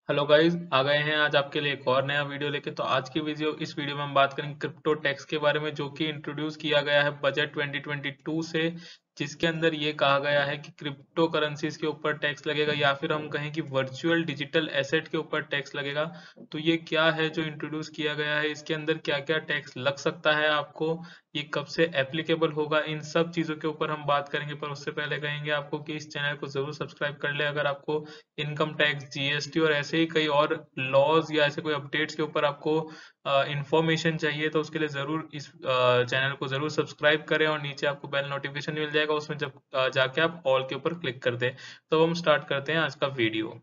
Hello guys, आ गए हैं आज आपके लिए एक और नया वीडियो लेके। तो आज की इस वीडियो में हम बात करेंगे क्रिप्टो टैक्स के बारे में, जो कि इंट्रोड्यूस किया गया है बजट 2022 से, जिसके अंदर ये कहा गया है कि क्रिप्टो करेंसीज के ऊपर टैक्स लगेगा, या फिर हम कहें कि वर्चुअल डिजिटल एसेट के ऊपर टैक्स लगेगा। तो ये क्या है जो इंट्रोड्यूस किया गया है, इसके अंदर क्या क्या टैक्स लग सकता है आपको, ये कब से एप्लीकेबल होगा, इन सब चीजों के ऊपर हम बात करेंगे। पर उससे पहले कहेंगे आपको कि इस चैनल को जरूर सब्सक्राइब कर ले अगर आपको इनकम टैक्स, जीएसटी और ऐसे ही कई और लॉज या ऐसे कोई अपडेट्स के ऊपर आपको इंफॉर्मेशन चाहिए। तो उसके लिए जरूर इस चैनल को जरूर सब्सक्राइब करें, और नीचे आपको बेल नोटिफिकेशन मिल जाएगा, उसमें जब जाके आप ऑल के ऊपर क्लिक कर दें। तो हम स्टार्ट करते हैं आज का वीडियो।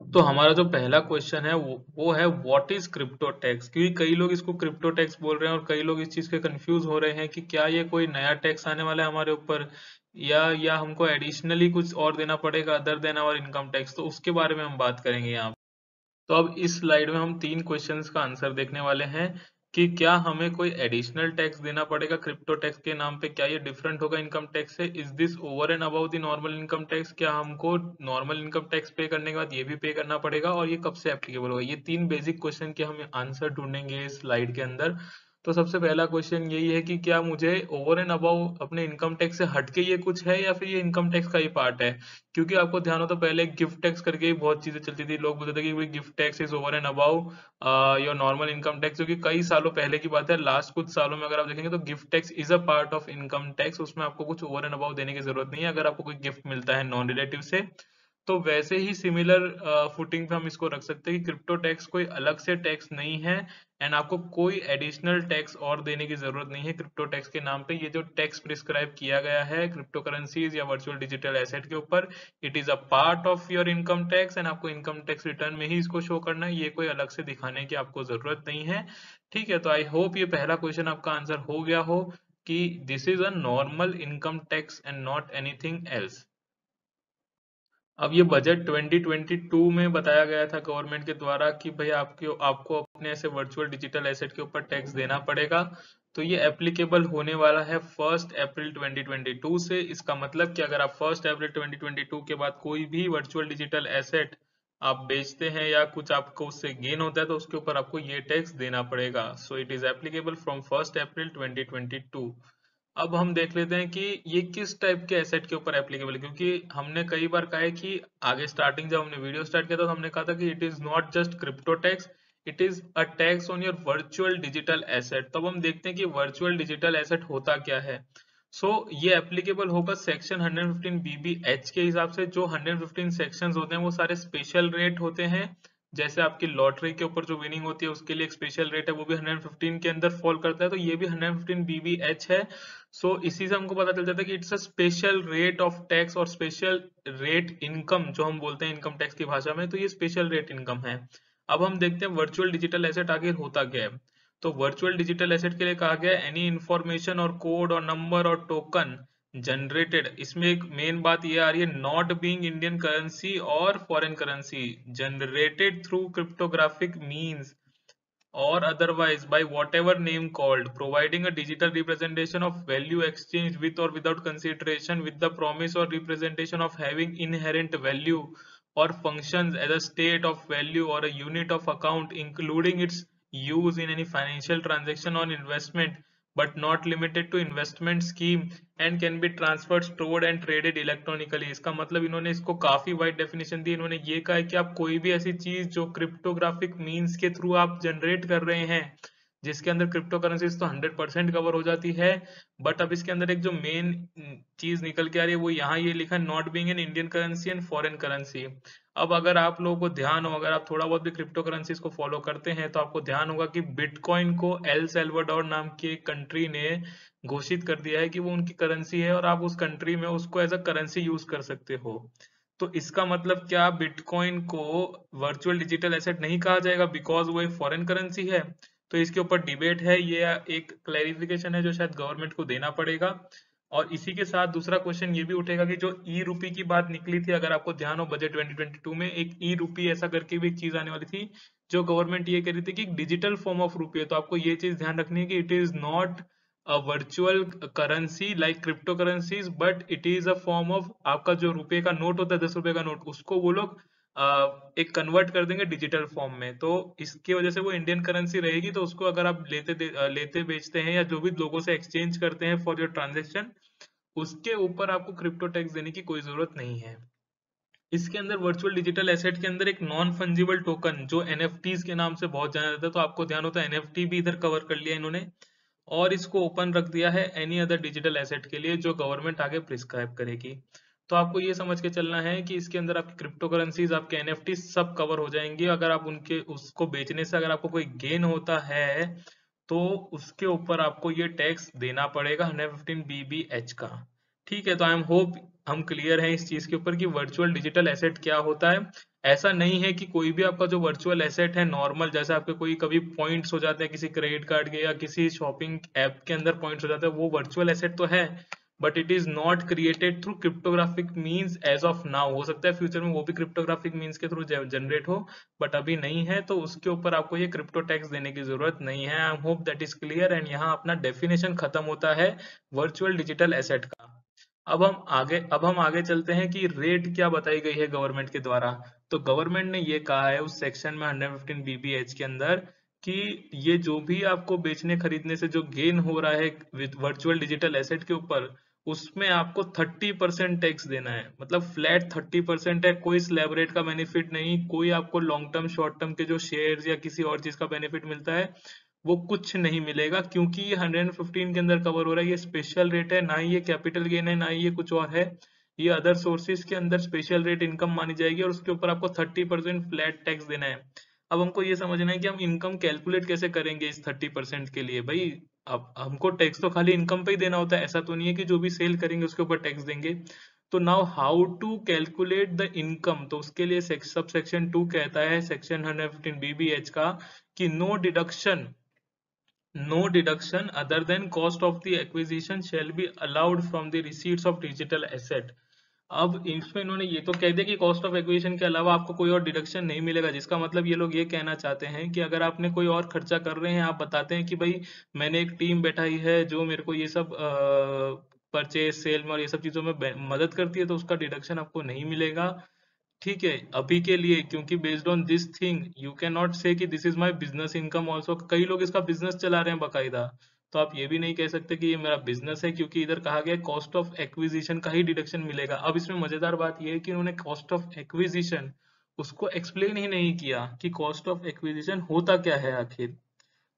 तो हमारा जो पहला क्वेश्चन है वो है व्हाट इज क्रिप्टो टैक्स, क्योंकि कई लोग इसको क्रिप्टो टैक्स बोल रहे हैं और कई लोग इस चीज के कंफ्यूज हो रहे हैं कि क्या ये कोई नया टैक्स आने वाला है हमारे ऊपर, या हमको एडिशनली कुछ और देना पड़ेगा other than our income tax. तो उसके बारे में हम बात करेंगे यहाँ। तो अब इस स्लाइड में हम तीन क्वेश्चंस का आंसर देखने वाले हैं कि क्या हमें कोई एडिशनल टैक्स देना पड़ेगा क्रिप्टो टैक्स के नाम पे, क्या ये डिफरेंट होगा इनकम टैक्स से, is this over and about the normal income tax, क्या हमको नॉर्मल इनकम टैक्स पे करने के बाद ये भी पे करना पड़ेगा, और ये कब से एप्लीकेबल होगा। ये तीन बेसिक क्वेश्चन के हम आंसर ढूंढेंगे इस स्लाइड के अंदर। तो सबसे पहला क्वेश्चन यही है कि क्या मुझे ओवर एंड अबाउ अपने इनकम टैक्स से हटके ये कुछ है, या फिर ये इनकम टैक्स का ही पार्ट है। क्योंकि आपको ध्यान हो तो पहले गिफ्ट टैक्स करके ही बहुत चीजें चलती थी, लोग बोलते थे कि भाई gift tax is over and above your normal income tax, जो कि कई सालों पहले की बात है। लास्ट कुछ सालों में अगर आप देखेंगे तो gift tax is a part of income tax, उसमें आपको कुछ ओवर एंड अबाउ देने की जरूरत नहीं है अगर आपको कोई गिफ्ट मिलता है नॉन रिलेटिव से। तो वैसे ही सिमिलर फुटिंग पे हम इसको रख सकते हैं कि क्रिप्टो टैक्स कोई अलग से टैक्स नहीं है, एंड आपको कोई एडिशनल टैक्स और देने की जरूरत नहीं है क्रिप्टो टैक्स के नाम पे। ये जो टैक्स प्रिस्क्राइब किया गया है क्रिप्टो करेंसीज या वर्चुअल डिजिटल एसेट के ऊपर, it is a part of your income tax, and आपको इनकम टैक्स रिटर्न में ही इसको शो करना है, ये कोई अलग से दिखाने की आपको जरूरत नहीं है। ठीक है, तो आई होप ये पहला क्वेश्चन आपका आंसर हो गया हो कि this is a normal income tax and not anything else. अब ये बजट 2022 में बताया गया था गवर्नमेंट के द्वारा कि भाई आपको आपको अपने ऐसे वर्चुअल डिजिटल एसेट के ऊपर टैक्स देना पड़ेगा। तो ये एप्लीकेबल होने वाला है 1 अप्रैल 2022 से। इसका मतलब कि अगर आप 1 अप्रैल 2022 के बाद कोई भी वर्चुअल डिजिटल एसेट आप बेचते हैं या कुछ आपको उससे गेन होता है, तो उसके ऊपर आपको ये टैक्स देना पड़ेगा। So it is applicable from 1 अप्रैल 2022। अब हम देख लेते हैं कि ये किस टाइप के एसेट के ऊपर एप्लीकेबल है, क्योंकि हमने कई बार कहा है कि आगे स्टार्टिंग जब हमने वीडियो स्टार्ट किया था तो हमने कहा था कि it is not just crypto tax, it is a tax on your virtual digital asset. तब हम देखते हैं कि वर्चुअल डिजिटल एसेट होता क्या है। ये एप्लीकेबल होगा सेक्शन 115 BBH के हिसाब से। जो 115 सेक्शंस होते हैं वो सारे स्पेशल रेट होते हैं। जैसे आपकी लॉटरी के ऊपर जो विनिंग होती है उसके लिए एक स्पेशल रेट है, वो भी 115 के अंदर फॉल करता है, तो ये भी 115 BBH है। इसी से हमको पता चल जाता है कि it's a special rate of tax और स्पेशल रेट इनकम, जो हम बोलते हैं इनकम टैक्स की भाषा में, तो ये स्पेशल रेट इनकम है। अब हम देखते हैं वर्चुअल डिजिटल एसेट आगे होता क्या है। तो वर्चुअल डिजिटल एसेट के लिए कहा गया है एनी इंफॉर्मेशन और कोड और नंबर और टोकन जनरेटेड। इसमें एक मेन बात ये आ रही है, नॉट बीइंग इंडियन करेंसी और foreign currency, generated through cryptographic means or otherwise by whatever name called, providing a digital representation of value exchanged with or without consideration, with the promise or representation of having inherent value or functions as a state of value or a unit of account, including its use in any financial transaction or investment, but not limited to investment scheme, and can be transferred, stored and traded electronically। इसका मतलब इन्होंने इसको काफी wide definition दी। इन्होंने ये कहा है कि आप कोई भी ऐसी चीज जो क्रिप्टोग्राफिक मींस के थ्रू आप जनरेट कर रहे हैं, जिसके अंदर क्रिप्टो करेंसीज तो 100% कवर हो जाती है, बट अब इसके अंदर एक जो मेन चीज निकल के आ रही है वो यहाँ ये लिखा है, not being an Indian currency and foreign currency. अब अगर आप लोगों को ध्यान हो, अगर आप थोड़ा बहुत भी क्रिप्टो करेंसीज को फॉलो करते हैं, तो आपको ध्यान होगा कि बिटकॉइन को एल सल्वाडोर नाम की एक कंट्री ने घोषित कर दिया है कि वो उनकी करेंसी है, और आप उस कंट्री में उसको एज अ करेंसी यूज कर सकते हो। तो इसका मतलब क्या बिटकॉइन को वर्चुअल डिजिटल एसेट नहीं कहा जाएगा बिकॉज वो एक फॉरेन करेंसी है। तो इसके ऊपर डिबेट है, ये एक क्लैरिफिकेशन है जो शायद गवर्नमेंट को देना पड़ेगा। और इसी के साथ दूसरा क्वेश्चन ये भी उठेगा कि जो ई रूपी की बात निकली थी, अगर आपको ध्यान हो बजट 2022 में एक ई रूपी ऐसा करके भी एक चीज आने वाली थी, जो गवर्नमेंट ये कह रही थी कि डिजिटल फॉर्म ऑफ रूपी है। तो आपको ये चीज ध्यान रखनी है कि it is not a virtual currency like cryptocurrencies, but it is a form of, आपका जो रुपए का नोट होता है 10 रुपए का नोट, उसको वो लोग एक कन्वर्ट कर देंगे डिजिटल फॉर्म में, तो इसकी वजह से वो इंडियन करेंसी रहेगी। तो उसको अगर आप लेते बेचते हैं या जो भी लोगों से एक्सचेंज करते हैं फॉर योर ट्रांजेक्शन, उसके ऊपर आपको क्रिप्टो टैक्स देने की कोई जरूरत नहीं है। इसके अंदर वर्चुअल डिजिटल एसेट के अंदर एक नॉन फंजिबल टोकन जो एनएफटीज के नाम से बहुत जाना जाता है, तो आपको ध्यान होता है एनएफटी भी इधर कवर कर लिया इन्होंने, और इसको ओपन रख दिया है एनी अदर डिजिटल एसेट के लिए जो गवर्नमेंट आगे प्रिस्क्राइब करेगी। तो आपको ये समझ के चलना है कि इसके अंदर आपकी क्रिप्टो करेंसीज, आपके एनएफटी सब कवर हो जाएंगे। अगर आप उनके उसको बेचने से अगर आपको कोई गेन होता है तो उसके ऊपर आपको ये टैक्स देना पड़ेगा 115 BBH का। ठीक है, तो आई एम होप हम क्लियर हैं इस चीज के ऊपर कि वर्चुअल डिजिटल एसेट क्या होता है। ऐसा नहीं है कि कोई भी आपका जो वर्चुअल एसेट है नॉर्मल, जैसे आपके कोई कभी पॉइंट्स हो जाते हैं किसी क्रेडिट कार्ड के या किसी शॉपिंग ऐप के अंदर पॉइंट्स हो जाते हैं, वो वर्चुअल एसेट तो है, but it is not created through cryptographic means as of now. हो सकता है फ्यूचर में वो भी क्रिप्टोग्राफिक मींस के थ्रू जनरेट हो, बट अभी नहीं है, तो उसके ऊपर आपको ये क्रिप्टो टैक्स देने की जरूरत नहीं है। I hope that is clear. And यहाँ अपना डेफिनेशन खत्म होता है वर्चुअल डिजिटल एसेट का। अब हम आगे चलते हैं कि रेट क्या बताई गई है गवर्नमेंट के द्वारा। तो गवर्नमेंट ने ये कहा है उस सेक्शन में 115 BBH के अंदर कि ये जो भी आपको बेचने खरीदने से जो गेन हो रहा है विद वर्चुअल डिजिटल एसेट के ऊपर, उसमें आपको 30% टैक्स देना है। मतलब फ्लैट 30% है, कोई स्लैब रेट का बेनिफिट नहीं, कोई आपको लॉन्ग टर्म शॉर्ट टर्म के जो शेयर्स या किसी और चीज का बेनिफिट मिलता है वो कुछ नहीं मिलेगा, क्योंकि ये 115 के अंदर कवर हो रहा है। ये स्पेशल रेट है, ना ही ये कैपिटल गेन है, ना ही ये कुछ और है। ये अदर सोर्सेज के अंदर स्पेशल रेट इनकम मानी जाएगी और उसके ऊपर आपको 30% फ्लैट टैक्स देना है। अब हमको ये समझना है कि हम इनकम कैलकुलेट कैसे करेंगे इस 30% के लिए। भाई अब हमको टैक्स तो खाली इनकम पे ही देना होता है, ऐसा तो नहीं है कि जो भी सेल करेंगे उसके ऊपर टैक्स देंगे। तो now how to calculate the income, तो उसके लिए सब सेक्शन 2 कहता है सेक्शन 115 BBH का कि no deduction other than cost of the acquisition shall be allowed from the receipts of digital asset। अब इसमें इन्होंने ये तो कह दिया कि कॉस्ट ऑफ एक्विजिशन के अलावा आपको कोई और डिडक्शन नहीं मिलेगा, जिसका मतलब ये लोग ये कहना चाहते हैं कि अगर आपने कोई और खर्चा कर रहे हैं, आप बताते हैं कि भाई मैंने एक टीम बैठाई है जो मेरे को ये सब परचेज सेल में और ये सब चीजों में मदद करती है, तो उसका डिडक्शन आपको नहीं मिलेगा। ठीक है अभी के लिए, क्योंकि based on this thing you can not से कि this is my business income also. कई लोग इसका बिजनेस चला रहे हैं बकायदा, तो आप ये भी नहीं कह सकते कि ये मेरा बिजनेस है, क्योंकि इधर कहा गया कॉस्ट ऑफ एक्विजिशन का ही डिडक्शन मिलेगा। अब इसमें मजेदार बात यह है कि उन्होंने कॉस्ट ऑफ एक्विजिशन उसको एक्सप्लेन ही नहीं किया कि कॉस्ट ऑफ एक्विजिशन होता क्या है आखिर।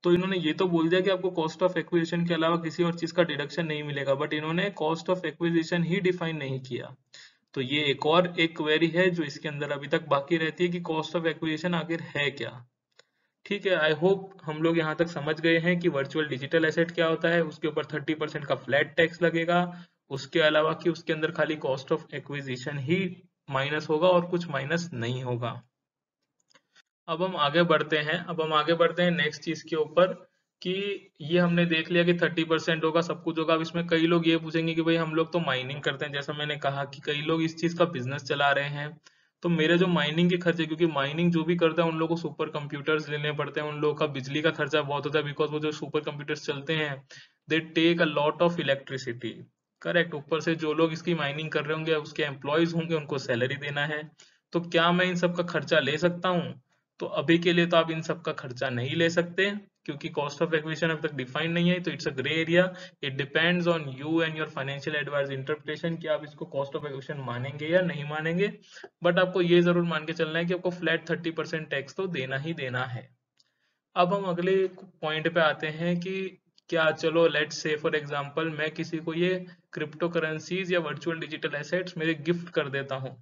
तो इन्होंने ये तो बोल दिया कि आपको कॉस्ट ऑफ एक्विजिशन के अलावा किसी और चीज का डिडक्शन नहीं मिलेगा, बट इन्होंने cost of acquisition he define नहीं किया। तो ये एक क्वेरी है जो इसके अंदर अभी तक बाकी रहती है कि कॉस्ट ऑफ एक्विजिशन आखिर है क्या। ठीक है, आई होप हम लोग यहाँ तक समझ गए हैं कि वर्चुअल डिजिटल एसेट क्या होता है। उसके ऊपर 30% का फ्लैट टैक्स लगेगा, उसके अलावा कि उसके अंदर खाली cost of acquisition he minus होगा और कुछ माइनस नहीं होगा। अब हम आगे बढ़ते हैं नेक्स्ट चीज के ऊपर कि ये हमने देख लिया कि 30% होगा, सब कुछ होगा। अब इसमें कई लोग ये पूछेंगे कि भाई हम लोग तो माइनिंग करते हैं, जैसा मैंने कहा कि कई लोग इस चीज का बिजनेस चला रहे हैं, तो मेरे जो माइनिंग के खर्चे, क्योंकि माइनिंग जो भी करता है उन लोगों को सुपर कंप्यूटर्स लेने पड़ते हैं, उन लोगों का बिजली का खर्चा बहुत होता है, बिकॉज वो जो सुपर कंप्यूटर्स चलते हैं they take a lot of electricity. Correct, ऊपर से जो लोग इसकी माइनिंग कर रहे होंगे उसके एम्प्लॉयज होंगे, उनको सैलरी देना है। तो क्या मैं इन सब का खर्चा ले सकता हूँ? तो अभी के लिए तो आप इन सब का खर्चा नहीं ले सकते, क्योंकि कॉस्ट ऑफ एक्विजिशन अभी तक डिफाइन नहीं है, तो it's a grey area. It depends on you and your financial advisor interpretation कि आप इसको कॉस्ट ऑफ एक्विजिशन मानेंगे या नहीं मानेंगे। बट आपको ये जरूर मान के चलना है कि आपको फ्लैट 30% टैक्स तो देना ही देना है। अब हम अगले पॉइंट पे आते हैं कि क्या, चलो लेट्स से फॉर एग्जांपल मैं किसी को ये क्रिप्टो करेंसीज या वर्चुअल डिजिटल एसेट्स मेरे गिफ्ट कर देता हूँ,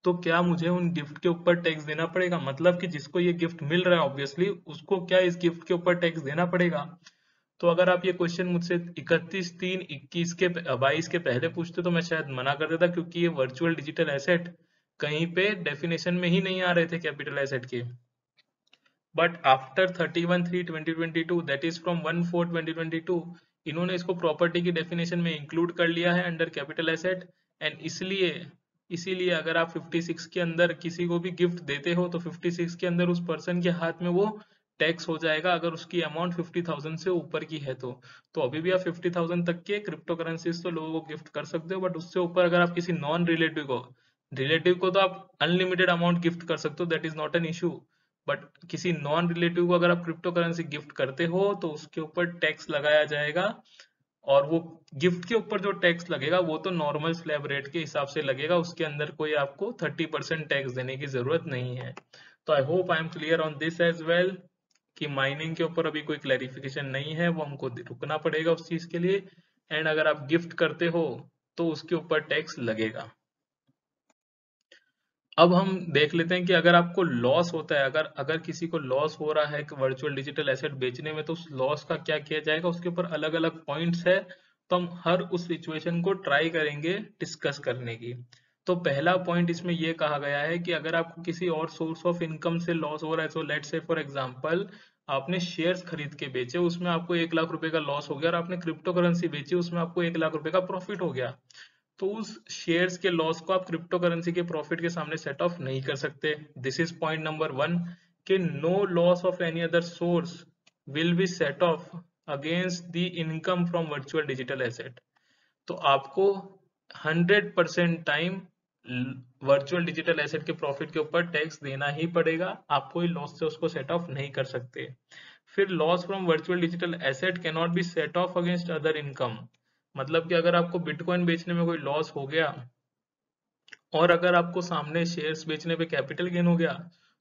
तो क्या मुझे उन गिफ्ट के ऊपर टैक्स देना पड़ेगा? मतलब कि जिसको ये गिफ्ट मिल रहा है ऑब्वियसली उसको क्या इस गिफ्ट के ऊपर टैक्स देना पड़ेगा? तो अगर आप ये क्वेश्चन मुझसे 31/3/21 के 22 के पहले पूछते तो मैं शायद मना कर देता, क्योंकि ये वर्चुअल डिजिटल एसेट कहीं पे डेफिनेशन में ही नहीं आ रहे थे कैपिटल एसेट के। But after 31/3/2022 that is from 1/4/2022 इन्होंने इसको प्रॉपर्टी की डेफिनेशन में इंक्लूड कर लिया है अंडर कैपिटल एसेट। एंड इसलिए इसीलिए अगर आप 56 के अंदर किसी को भी गिफ्ट देते हो तो 56 के अंदर उस पर्सन के हाथ में वो टैक्स हो जाएगा, अगर उसकी अमाउंट 50,000 से ऊपर की है तो अभी भी आप 50,000 तक के क्रिप्टो करेंसीज तो लोगों को गिफ्ट कर सकते हो, बट उससे ऊपर अगर आप किसी नॉन रिलेटिव को रिलेटिव को तो आप अनलिमिटेड अमाउंट गिफ्ट कर सकते हो, that is not an issue, but किसी नॉन रिलेटिव को अगर आप क्रिप्टो करेंसी गिफ्ट करते हो तो उसके ऊपर टैक्स लगाया जाएगा, और वो गिफ्ट के ऊपर जो टैक्स लगेगा वो तो नॉर्मल स्लैब रेट के हिसाब से लगेगा, उसके अंदर कोई आपको 30% टैक्स देने की जरूरत नहीं है। तो I hope I am clear on this as well, कि माइनिंग के ऊपर अभी कोई क्लैरिफिकेशन नहीं है, वो हमको रुकना पड़ेगा उस चीज के लिए। एंड अगर आप गिफ्ट करते हो तो उसके ऊपर टैक्स लगेगा। अब हम देख लेते हैं कि अगर आपको लॉस होता है, अगर अगर किसी को लॉस हो रहा है वर्चुअल डिजिटल एसेट बेचने में, तो उस लॉस का क्या किया जाएगा, उसके ऊपर अलग अलग पॉइंट्स है। तो हम हर उस सिचुएशन को ट्राई करेंगे डिस्कस करने की। तो पहला पॉइंट इसमें यह कहा गया है कि अगर आपको किसी और सोर्स ऑफ इनकम से लॉस हो रहा है, so let's say for example आपने शेयर्स खरीद के बेचे, उसमें आपको 1 लाख रुपए का लॉस हो गया, और आपने क्रिप्टो करेंसी बेची, उसमें आपको 1 लाख रुपए का प्रॉफिट हो गया। तो उस शेयर्स के लॉस को आप क्रिप्टो करेंसी के प्रॉफिट के सामने सेट ऑफ नहीं कर सकते। दिस इज पॉइंट नंबर 1, कि no loss of any other source will be set off against the income from virtual digital asset. तो आपको 100% टाइम वर्चुअल डिजिटल एसेट के प्रॉफिट के ऊपर टैक्स देना ही पड़ेगा, आप कोई लॉस से उसको सेट ऑफ नहीं कर सकते। फिर loss from virtual digital asset can not be set off against other income, मतलब कि अगर आपको बिटकॉइन बेचने में कोई लॉस हो गया, और अगर आपको सामने शेयर्स बेचने पे कैपिटल गेन हो गया,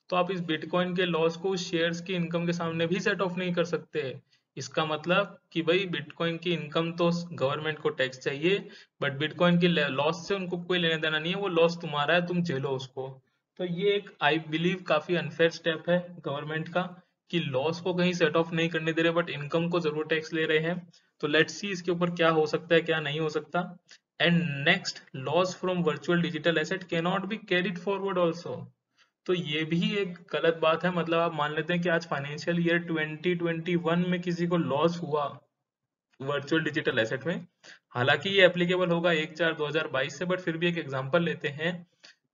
तो आप इस बिटकॉइन के लॉस को शेयर्स की इनकम के सामने भी सेट ऑफ नहीं कर सकते। इसका मतलब कि भाई बिटकॉइन की इनकम तो गवर्नमेंट को टैक्स चाहिए, बट बिटकॉइन की लॉस से उनको कोई लेना देना नहीं है, वो लॉस तुम्हारा है, तुम झेलो उसको। तो ये एक आई बिलीव काफी अनफेयर स्टेप है गवर्नमेंट का, कि लॉस को कहीं सेट ऑफ नहीं करने दे रहे बट इनकम को जरूर टैक्स ले रहे हैं। तो लेट्स सी इसके ऊपर क्या हो सकता है, क्या नहीं हो सकता। And next, loss from virtual digital asset can not be carried forward also. तो ये भी एक गलत बात है, मतलब आप मान लेते हैं कि आज फाइनेंशियल ईयर 2021 में किसी को लॉस हुआ वर्चुअल डिजिटल एसेट में, हालांकि ये एप्लीकेबल होगा 1/4/2022 से, बट फिर भी एक एग्जांपल लेते हैं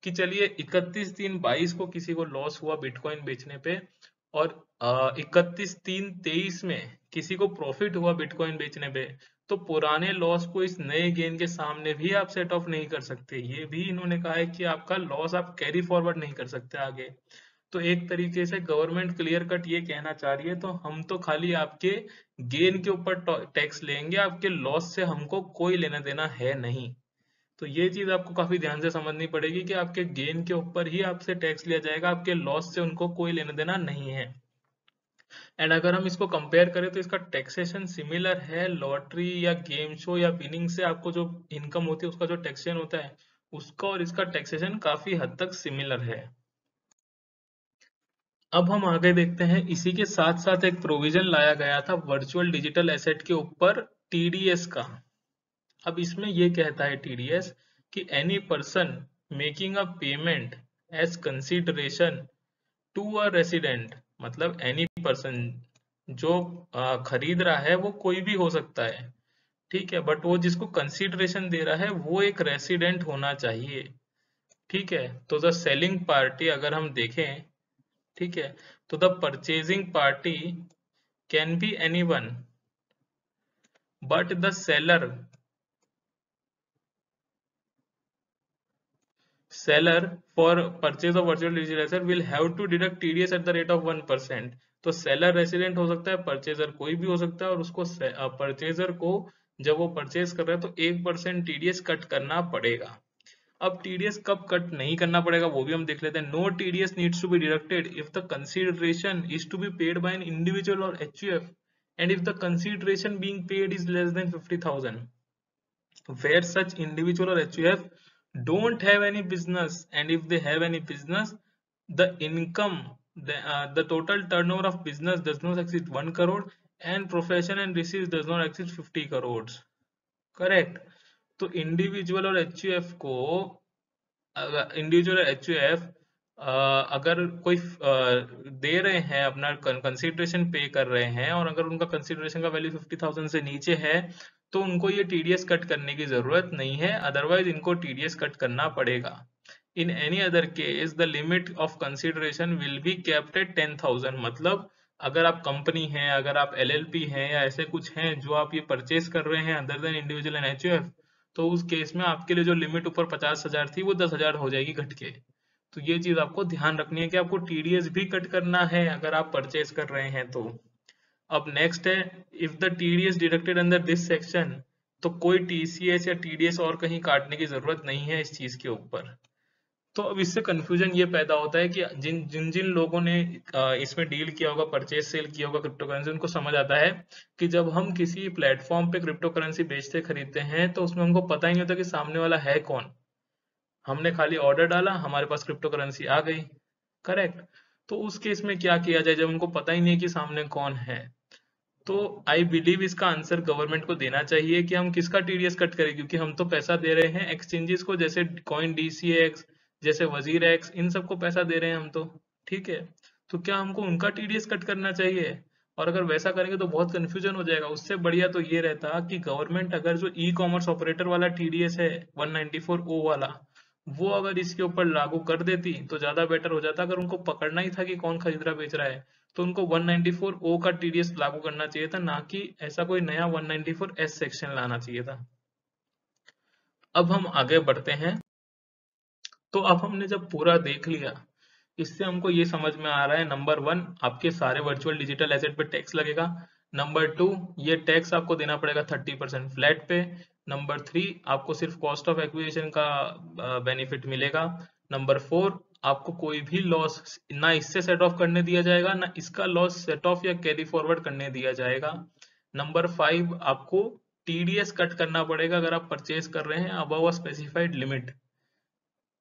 कि चलिए 31/3/22 को किसी को लॉस हुआ बिटकॉइन बेचने पे, और 31/3/23 में किसी को प्रॉफिट हुआ बिटकॉइन बेचने पे, तो पुराने लॉस को इस नए गेन के सामने भी आप सेट ऑफ नहीं कर सकते। ये भी इन्होंने कहा है कि आपका लॉस आप कैरी फॉरवर्ड नहीं कर सकते आगे। तो एक तरीके से गवर्नमेंट क्लियर कट ये कहना चाह रही है, तो हम तो खाली आपके गेन के ऊपर टैक्स लेंगे, आपके लॉस से हमको कोई लेना देना है नहीं। तो ये चीज आपको काफी ध्यान से समझनी पड़ेगी कि आपके गेन के ऊपर ही आपसे टैक्स लिया जाएगा, आपके लॉस से उनको कोई लेना देना नहीं है। एंड अगर हम इसको कंपेयर करें तो इसका टैक्सेशन सिमिलर है लॉटरी या गेम शो या विनिंग से आपको जो इनकम होती है उसका जो टैक्सेशन होता है, उसका और इसका टैक्सेशन काफी हद तक सिमिलर है। अब हम आगे देखते हैं, इसी के साथ साथ एक प्रोविजन लाया गया था वर्चुअल डिजिटल एसेट के ऊपर टीडीएस का। अब इसमें ये कहता है टीडीएस कि any person making a payment as consideration to a resident, मतलब एनी पर्सन जो खरीद रहा है वो कोई भी हो सकता है, ठीक है, बट वो जिसको कंसिडरेशन दे रहा है वो एक रेसिडेंट होना चाहिए, ठीक है। तो द सेलिंग पार्टी अगर हम देखें, ठीक है, तो the purchasing party can be anyone, but the seller for purchase of virtual digital asset will have to deduct TDS at the rate of 1%। तो सेलर रेसिडेंट हो सकता है, परचेजर कोई भी हो सकता है, और उसको परचेजर को जब वो परचेज कर रहा है तो 1% टीडीएस कट करना पड़ेगा। अब टीडीएस कब कट नहीं करना पड़ेगा वो भी हम देख लेते हैं। No TDS needs to be deducted if the consideration is to be paid by an individual और HUF, and if the consideration being paid is less than 50,000, where such individual or HUF don't have any business, and if they have any business, the income, the total turnover of business does not exceed 1 crore, and profession and receipts does not exceed 50 crores। Correct. तो individual और HUF को, individual HUF अगर कोई दे रहे हैं अपना consideration पे कर रहे हैं, और अगर उनका कंसिडरेशन का वैल्यू 50,000 से नीचे है, तो उनको ये टीडीएस कट करने की जरूरत नहीं है, अदरवाइज इनको टीडीएस कट करना पड़ेगा। In any other case the limit of consideration will be capped at 10,000, मतलब अगर आप कंपनी हैं, अगर आप एलएलपी हैं, या ऐसे कुछ हैं जो आप ये परचेज कर रहे हैं other than individual and HUF, तो उस केस में आपके लिए जो लिमिट ऊपर 50,000 थी वो 10,000 हो जाएगी घट के। तो ये चीज आपको ध्यान रखनी है कि आपको टीडीएस भी कट करना है अगर आप परचेज कर रहे हैं तो। अब नेक्स्ट है, if the TDS deducted under this section, तो कोई टीसीएस या टीडीएस और कहीं काटने की जरूरत नहीं है इस चीज के ऊपर। तो अब इससे कंफ्यूजन ये पैदा होता है कि जिन जिन जिन लोगों ने इसमें डील किया होगा, परचेज सेल किया होगा क्रिप्टो करेंसी, उनको समझ आता है कि जब हम किसी प्लेटफॉर्म पे क्रिप्टो करेंसी बेचते खरीदते हैं तो उसमें हमको पता ही नहीं होता कि सामने वाला है कौन। हमने खाली ऑर्डर डाला, हमारे पास क्रिप्टो करेंसी आ गई, करेक्ट। तो उस केस में क्या किया जाए जब हमको पता ही नहीं कि सामने कौन है? तो आई बिलीव इसका आंसर गवर्नमेंट को देना चाहिए कि हम किसका टीडीएस कट करें, क्योंकि हम तो पैसा दे रहे हैं एक्सचेंजेस को, जैसे कॉइन डीसीएक्स, जैसे वजीर एक्स, इन सबको पैसा दे रहे हैं हम तो, ठीक है। तो क्या हमको उनका टीडीएस कट करना चाहिए? और अगर वैसा करेंगे तो बहुत कंफ्यूजन हो जाएगा। उससे बढ़िया तो ये रहता कि गवर्नमेंट अगर जो ई कॉमर्स ऑपरेटर वाला टीडीएस है 194O वाला, वो अगर इसके ऊपर लागू कर देती तो ज्यादा बेटर हो जाता। अगर उनको पकड़ना ही था कि कौन खरीद रहा बेच रहा है, तो उनको 194O का टीडीएस लागू करना चाहिए था, ना कि ऐसा कोई नया 194S सेक्शन लाना चाहिए था। अब हम आगे बढ़ते हैं। तो अब हमने जब पूरा देख लिया, इससे हमको ये समझ में आ रहा है, नंबर 1 आपके सारे वर्चुअल डिजिटल एसेट पे टैक्स लगेगा। नंबर 2 ये टैक्स आपको देना पड़ेगा 30% फ्लैट पे। नंबर 3 आपको सिर्फ कॉस्ट ऑफ एक्विजिशन का बेनिफिट मिलेगा। नंबर 4 आपको कोई भी लॉस ना इससे सेट ऑफ करने दिया जाएगा, ना इसका लॉस सेट ऑफ या कैरी फॉरवर्ड करने दिया जाएगा। नंबर 5 आपको टीडीएस कट करना पड़ेगा अगर आप परचेज कर रहे हैं अबव अ स्पेसिफाइड लिमिट।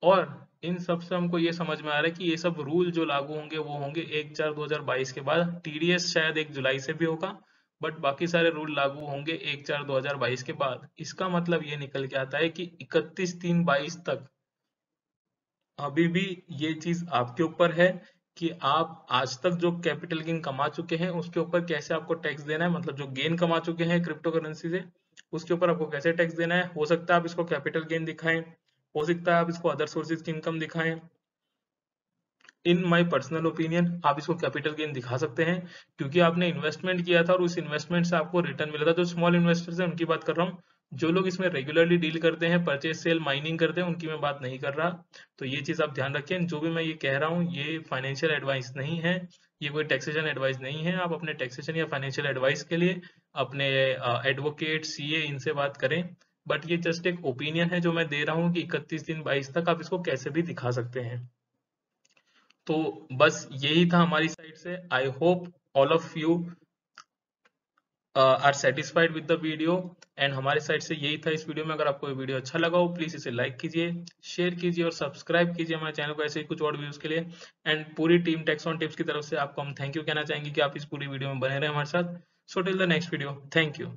और इन सब से हमको ये समझ में आ रहा है कि ये सब रूल जो लागू होंगे वो होंगे 1/4/2022 के बाद। टीडीएस शायद 1 जुलाई से भी होगा, बट बाकी सारे रूल लागू होंगे 1/4/2022 के बाद। इसका मतलब ये निकल के आता है कि 31/3/22 तक अभी भी ये चीज आपके ऊपर है कि आप आज तक जो कैपिटल गेन कमा चुके हैं उसके ऊपर कैसे आपको टैक्स देना है। मतलब जो गेन कमा चुके हैं क्रिप्टो करेंसी से, उसके ऊपर आपको कैसे टैक्स देना है। हो सकता है आप इसको कैपिटल गेन दिखाएं, हो सकता है आप इसको अदर सोर्सेज की इनकम दिखाएं। इन माय पर्सनल ओपिनियन आप इसको कैपिटल गेन दिखा सकते हैं, क्योंकि आपने इन्वेस्टमेंट किया था और उस इन्वेस्टमेंट से आपको रिटर्न मिला था। जो स्मॉल इन्वेस्टर्स हैं उनकी बात कर रहा हूँ, जो लोग इसमें रेगुलरली डील करते हैं, परचेज सेल माइनिंग करते हैं, उनकी मैं बात नहीं कर रहा। तो ये चीज आप ध्यान रखें। जो भी मैं ये कह रहा हूँ ये फाइनेंशियल एडवाइस नहीं है, ये कोई टैक्सेशन एडवाइस नहीं है। आप अपने टैक्सेशन या फाइनेंशियल एडवाइस के लिए अपने एडवोकेट, सीए, इनसे बात करें। बट ये जस्ट एक ओपिनियन है जो मैं दे रहा हूँ कि 31/3/22 तक आप इसको कैसे भी दिखा सकते हैं। तो बस यही था हमारी साइड से। I hope all of you are satisfied with the video. And हमारे साइड से यही था इस वीडियो में। अगर आपको ये वीडियो अच्छा लगा हो प्लीज इसे लाइक कीजिए, शेयर कीजिए और सब्सक्राइब कीजिए हमारे चैनल को ऐसे ही कुछ और व्यूज के लिए। एंड पूरी टीम टैक्स ऑन टिप्स की तरफ से आपको हम थैंक यू कहना चाहेंगे कि आप इस पूरी वीडियो में बने रहे हमारे साथ। So till the next video, thank you.